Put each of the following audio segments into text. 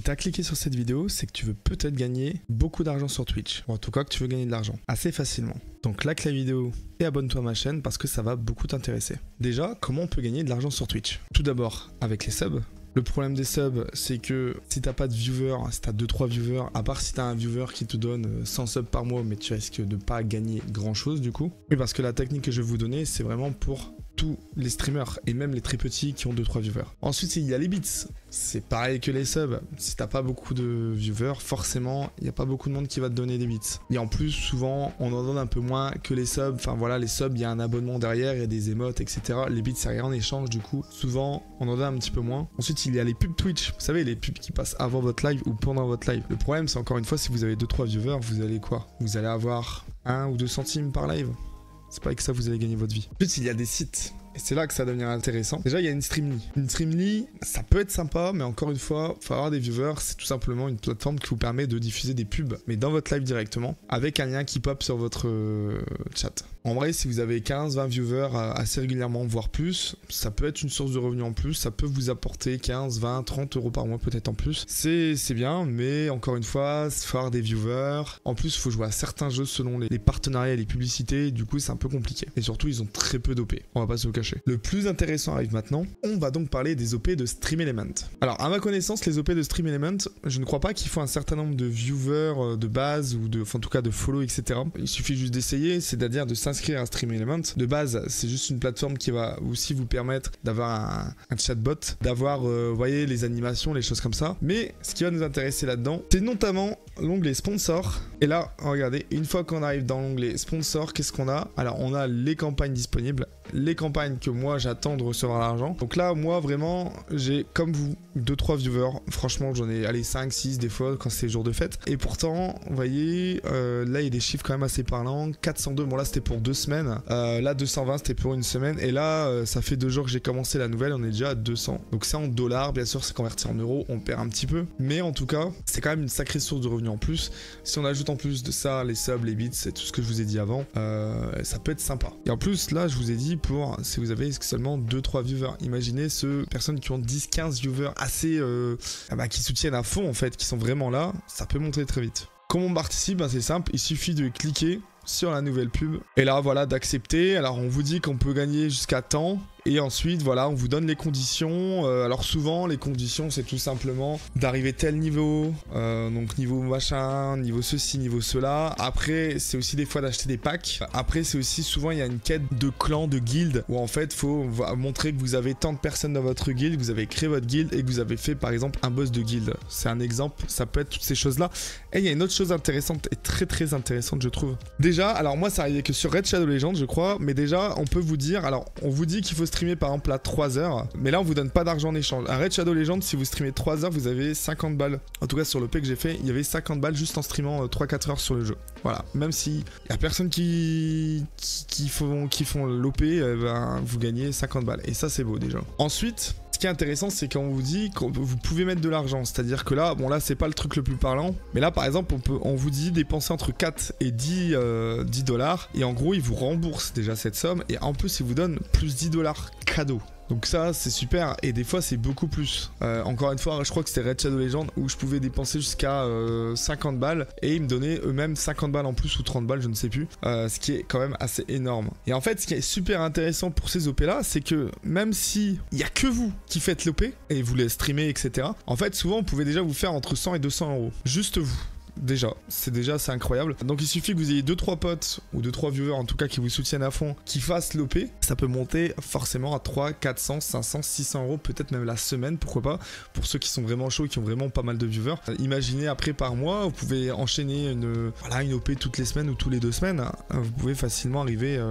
tu as cliqué sur cette vidéo, c'est que tu veux peut-être gagner beaucoup d'argent sur Twitch. Ou en tout cas que tu veux gagner de l'argent assez facilement. Donc like la vidéo et abonne-toi à ma chaîne parce que ça va beaucoup t'intéresser. Déjà, comment on peut gagner de l'argent sur Twitch? Tout d'abord avec les subs. Le problème des subs, c'est que si t'as pas de viewers, si t'as 2-3 viewers, à part si t'as un viewer qui te donne 100 subs par mois, mais tu risques de pas gagner grand chose du coup. Oui, parce que la technique que je vais vous donner, c'est vraiment pour tous les streamers et même les très petits qui ont 2-3 viewers. Ensuite, il y a les bits. C'est pareil que les subs. Si t'as pas beaucoup de viewers, forcément, il n'y a pas beaucoup de monde qui va te donner des bits. Et en plus, souvent, on en donne un peu moins que les subs. Enfin voilà, les subs, il y a un abonnement derrière, il y a des émotes, etc. Les bits, c'est rien en échange, du coup, souvent, on en donne un petit peu moins. Ensuite, il y a les pubs Twitch. Vous savez, les pubs qui passent avant votre live ou pendant votre live. Le problème, c'est encore une fois, si vous avez 2-3 viewers, vous allez quoi? Vous allez avoir 1 ou 2 centimes par live. C'est pas avec ça que vous allez gagner votre vie. Ensuite, il y a des sites. Et c'est là que ça devient intéressant. Déjà, il y a une Streamly. Une Streamly, ça peut être sympa, mais encore une fois, il faut avoir des viewers. C'est tout simplement une plateforme qui vous permet de diffuser des pubs, mais dans votre live directement, avec un lien qui pop sur votre chat. En vrai, si vous avez 15-20 viewers assez régulièrement, voire plus, ça peut être une source de revenus en plus. Ça peut vous apporter 15, 20, 30 euros par mois peut-être en plus. C'est bien, mais encore une fois, il faut avoir des viewers. En plus, il faut jouer à certains jeux selon les partenariats et les publicités. Du coup, c'est un peu compliqué. Et surtout, ils ont très peu d'OP. On va pas se le cacher. Le plus intéressant arrive maintenant. On va donc parler des OP de Stream Element. Alors, à ma connaissance, les OP de Stream Element, je ne crois pas qu'il faut un certain nombre de viewers de base ou en tout cas de follow, etc. Il suffit juste d'essayer, c'est-à-dire de s'inscrire à Stream Element. De base, c'est juste une plateforme qui va aussi vous permettre d'avoir un chatbot, d'avoir, vous voyez, les animations, les choses comme ça. Mais ce qui va nous intéresser là-dedans, c'est notamment l'onglet sponsor. Et là, regardez, une fois qu'on arrive dans l'onglet sponsor, qu'est-ce qu'on a? Alors, on a les campagnes disponibles, les campagnes que moi j'attends de recevoir l'argent. Donc là, moi vraiment, j'ai comme vous 2-3 viewers. Franchement, j'en ai allez 5-6 des fois quand c'est jour de fête. Et pourtant, vous voyez, là il y a des chiffres quand même assez parlants. 402, bon là c'était pour 2 semaines. Là 220 c'était pour une semaine. Et là, ça fait 2 jours que j'ai commencé la nouvelle, on est déjà à 200. Donc c'est en dollars, bien sûr, c'est converti en euros, on perd un petit peu. Mais en tout cas, c'est quand même une sacrée source de revenus en plus. Si on ajoute en plus de ça les subs, les bits, c'est tout ce que je vous ai dit avant, ça peut être sympa. Et en plus, là, je vous ai dit pour si vous avez seulement 2-3 viewers. Imaginez ceux personnes qui ont 10-15 viewers assez qui soutiennent à fond en fait, qui sont vraiment là, ça peut monter très vite. Comment on participe? C'est simple, il suffit de cliquer sur la nouvelle pub et là voilà d'accepter. Alors on vous dit qu'on peut gagner jusqu'à temps. Et ensuite, voilà, on vous donne les conditions. Alors souvent, les conditions, c'est tout simplement d'arriver tel niveau, donc niveau machin, niveau ceci, niveau cela. Après, c'est aussi des fois d'acheter des packs. Après, c'est aussi souvent, il y a une quête de clan, de guilde, où en fait, il faut montrer que vous avez tant de personnes dans votre guilde, que vous avez créé votre guilde et que vous avez fait, par exemple, un boss de guilde. C'est un exemple, ça peut être toutes ces choses-là. Et il y a une autre chose intéressante et très très intéressante, je trouve. Déjà, alors moi, ça arrivait que sur Raid Shadow Legends, je crois, mais déjà, on peut vous dire, alors, on vous dit qu'il faut streamer par exemple à 3 heures, mais là on vous donne pas d'argent en échange. Un Raid Shadow Legends, si vous streamez 3 heures, vous avez 50 balles. En tout cas sur le P que j'ai fait, il y avait 50 balles juste en streamant 3-4 heures sur le jeu. Voilà, même si y a personne qui font l'OP, vous gagnez 50 balles. Et ça c'est beau déjà. Ensuite, ce qui est intéressant, c'est quand on vous dit que vous pouvez mettre de l'argent. C'est-à-dire que là, bon là c'est pas le truc le plus parlant, mais là par exemple on vous dit dépenser entre 4 et 10 dollars. Et en gros, ils vous remboursent déjà cette somme. Et en plus, ils vous donnent plus 10 dollars cadeau. Donc ça c'est super et des fois c'est beaucoup plus. Encore une fois je crois que c'était Raid Shadow Legends où je pouvais dépenser jusqu'à 50 balles et ils me donnaient eux-mêmes 50 balles en plus ou 30 balles je ne sais plus. Ce qui est quand même assez énorme. Et en fait ce qui est super intéressant pour ces OP là c'est que même si il n'y a que vous qui faites l'OP et vous les streamez etc. En fait souvent vous pouvez déjà vous faire entre 100 et 200 euros. Juste vous. Déjà, c'est incroyable. Donc il suffit que vous ayez 2-3 potes ou 2-3 viewers en tout cas qui vous soutiennent à fond, qui fassent l'OP. Ça peut monter forcément à 300, 400, 500, 600 euros, peut-être même la semaine, pourquoi pas. Pour ceux qui sont vraiment chauds et qui ont vraiment pas mal de viewers. Imaginez après par mois, vous pouvez enchaîner une OP toutes les semaines ou tous les 2 semaines. Vous pouvez facilement arriver,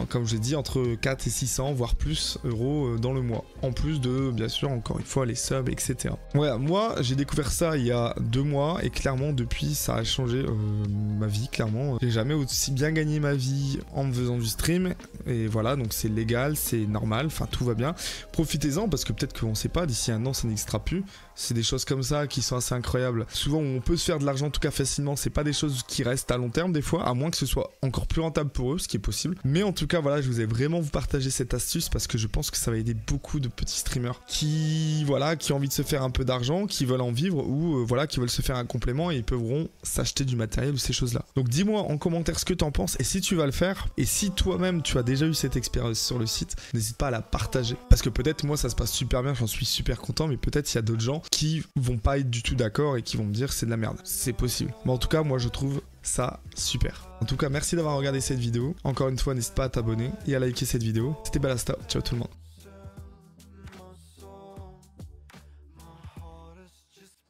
comme j'ai dit, entre 4 et 600 voire plus euros dans le mois. En plus de, bien sûr, encore une fois, les subs, etc. Voilà, moi j'ai découvert ça il y a 2 mois et clairement depuis vie, ça a changé ma vie clairement. J'ai jamais aussi bien gagné ma vie en me faisant du stream. Et voilà, donc c'est légal, c'est normal, enfin tout va bien. Profitez-en parce que peut-être qu'on sait pas, d'ici un an ça n'existera plus. C'est des choses comme ça qui sont assez incroyables. Souvent on peut se faire de l'argent en tout cas facilement, c'est pas des choses qui restent à long terme des fois, à moins que ce soit encore plus rentable pour eux, ce qui est possible. Mais en tout cas voilà, je vous ai vraiment vous partager cette astuce parce que je pense que ça va aider beaucoup de petits streamers qui voilà, qui ont envie de se faire un peu d'argent, qui veulent en vivre ou voilà, qui veulent se faire un complément et ils pourront s'acheter du matériel ou ces choses-là. Donc dis-moi en commentaire ce que tu en penses et si tu vas le faire et si toi-même tu as déjà eu cette expérience sur le site, n'hésite pas à la partager parce que peut-être moi ça se passe super bien, j'en suis super content, mais peut-être il y a d'autres gens qui vont pas être du tout d'accord et qui vont me dire c'est de la merde. C'est possible. Mais en tout cas, moi je trouve ça super. En tout cas, merci d'avoir regardé cette vidéo. Encore une fois, n'hésite pas à t'abonner et à liker cette vidéo. C'était Balasta. Ciao tout le monde.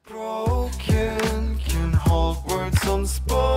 Broken, can hold words unspoken.